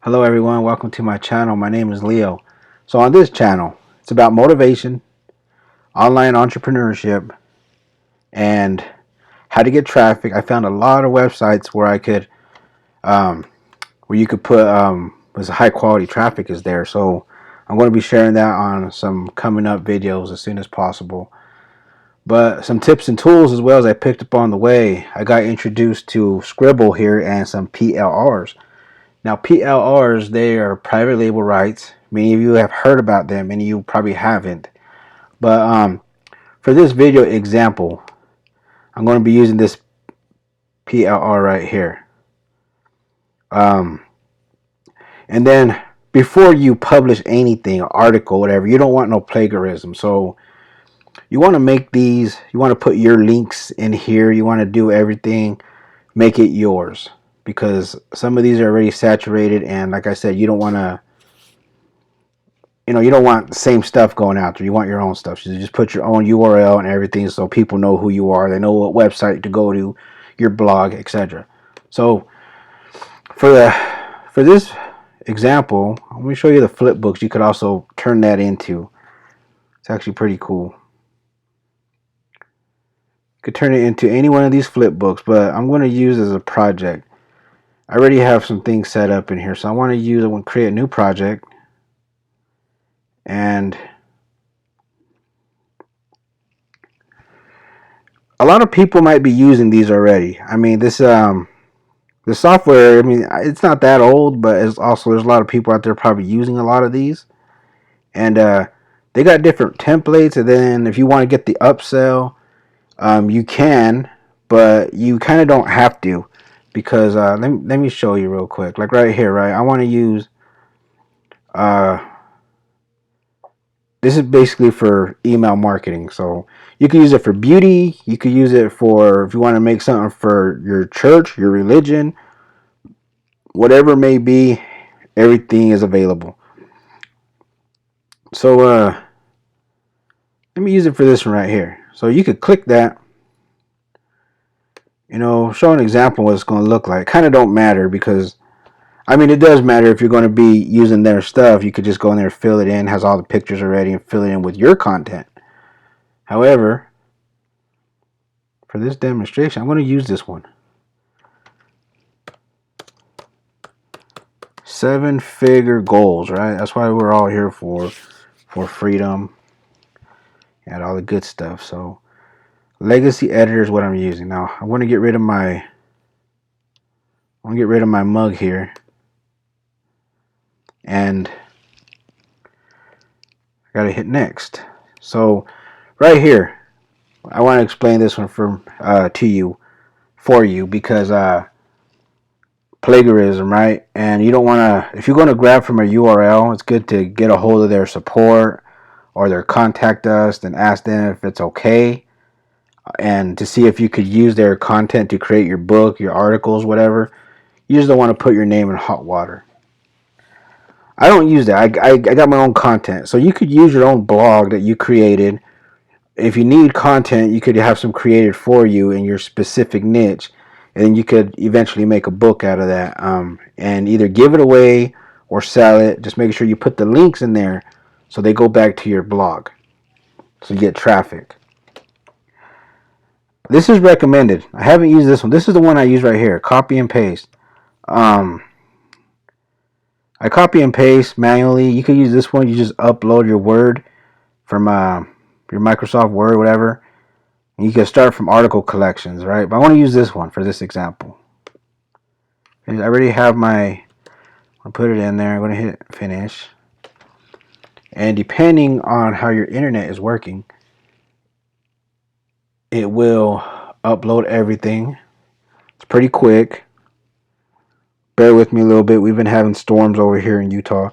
Hello everyone, welcome to my channel. My name is Leo. So on this channel, it's about motivation, online entrepreneurship, and how to get traffic. I found a lot of websites where I could, where you could put, was high quality traffic is there. So I'm going to be sharing that on some coming up videos as soon as possible. But some tips and tools as well as I picked up on the way. I got introduced to Sqribble here and some PLRs. Now, PLRs, they are private label rights. Many of you have heard about them, many of you probably haven't. But for this video example, I'm going to be using this PLR right here. And then before you publish anything, article, whatever, you don't want no plagiarism. So you want to make these, you want to put your links in here. You want to do everything, make it yours. Because some of these are already saturated, and like I said, you don't want to, you don't want the same stuff going out there. You want your own stuff. So you just put your own URL and everything so people know who you are. They know what website to go to, your blog, etc. So for this example, let me show you the flip books. You could also turn that into. It's actually pretty cool. You could turn it into any one of these flip books, but I'm going to use as a project. I already have some things set up in here, so I want to create a new project. And a lot of people might be using these already. I mean, the software, I mean, it's not that old, but it's also, there's a lot of people out there probably using a lot of these. And they got different templates, and then if you want to get the upsell, you can, but you kind of don't have to, because let me show you real quick. Like right here, right? I want to use this is basically for email marketing. So you can use it for beauty. You could use it for if you want to make something for your church, your religion, whatever it may be. Everything is available. So let me use it for this one right here. So you could click that. Show an example of what it's going to look like. Kind of don't matter because, I mean, it does matter if you're going to be using their stuff. You could just go in there, fill it in, has all the pictures already, and fill it in with your content. However, for this demonstration, I'm going to use this one. 7-figure goals, right? That's why we're all here for freedom and all the good stuff. So legacy editor is what I'm using. Now I want to get rid of my mug here, and I gotta hit next. So right here, I want to explain this one for you because plagiarism, right? And you don't want to, if you're going to grab from a URL, it's good to get a hold of their support or their contact us and ask them if it's okay, and to see if you could use their content to create your book, your articles, whatever. You just don't want to put your name in hot water. I don't use that. I got my own content. So you could use your own blog that you created. If you need content, you could have some created for you in your specific niche, and then you could eventually make a book out of that, and either give it away or sell it. Just make sure you put the links in there so they go back to your blog, so you get traffic. This is recommended. I haven't used this one. This is the one I use right here. Copy and paste. I copy and paste manually. You can use this one. You just upload your Word from your Microsoft Word, whatever. And you can start from article collections, right? But I want to use this one for this example. I already have my, I'll put it in there. I'm going to hit finish. And depending on how your internet is working, it will upload everything. It's pretty quick. Bear with me a little bit. We've been having storms over here in Utah.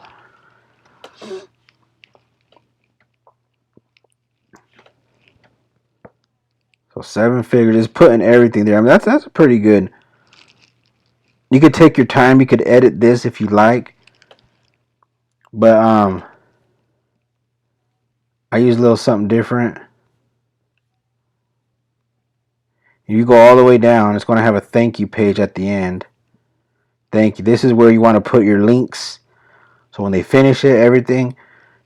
So 7 figures, just putting everything there. I mean, that's pretty good. You could take your time. You could edit this if you like. But I use a little something different. If you go all the way down, it's going to have a thank you page at the end. Thank you. This is where you want to put your links. So when they finish it, everything,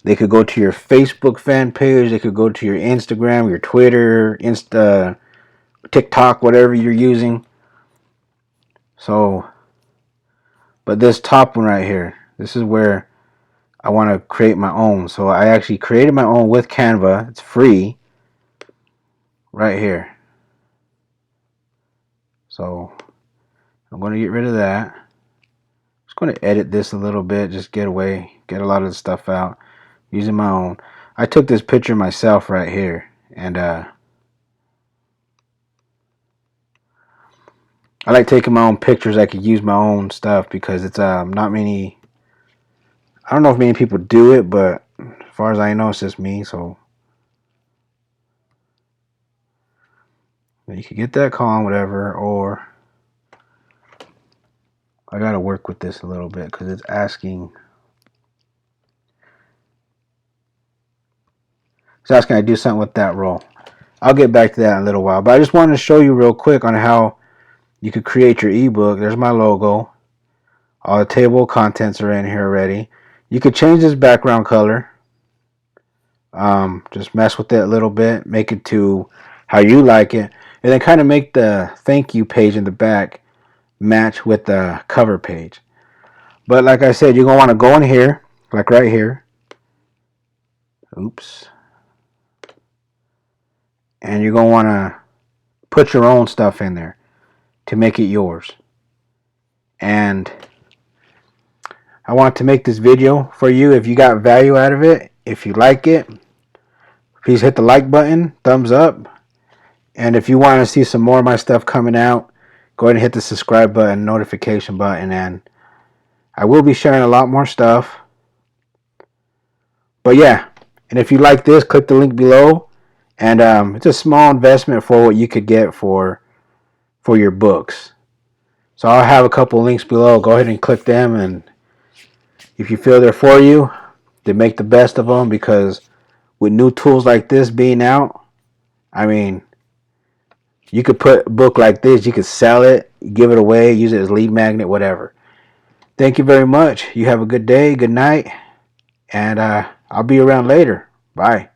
they could go to your Facebook fan page. They could go to your Instagram, your Twitter, TikTok, whatever you're using. So, but this top one right here, this is where I want to create my own. So I actually created my own with Canva. It's free right here. So I'm going to get rid of that. Just going to edit this a little bit, just get a lot of the stuff out using my own. I took this picture myself right here, and I like taking my own pictures. I could use my own stuff because it's not many. I don't know if many people do it, but as far as I know, it's just me. So you could get that calm, whatever, or I got to work with this a little bit because it's asking. It's asking I do something with that roll. I'll get back to that in a little while, but I just wanted to show you real quick on how you could create your ebook. There's my logo. All the table of contents are in here already. You could change this background color. Just mess with it a little bit, make it to how you like it, and then kind of make the thank you page in the back match with the cover page. But like I said, you're going to want to go in here, like right here. Oops. And you're going to want to put your own stuff in there to make it yours. And I want to make this video for you. If you got value out of it, if you like it, please hit the like button, thumbs up. And if you want to see some more of my stuff coming out, go ahead and hit the subscribe button, notification button, and I will be sharing a lot more stuff. But yeah, and if you like this, click the link below. And it's a small investment for what you could get for your books. So I'll have a couple links below. Go ahead and click them, and if you feel they're for you, then make the best of them, because with new tools like this being out, I mean, you could put a book like this, you could sell it, give it away, use it as lead magnet, whatever. Thank you very much. You have a good day, good night, and I'll be around later. Bye.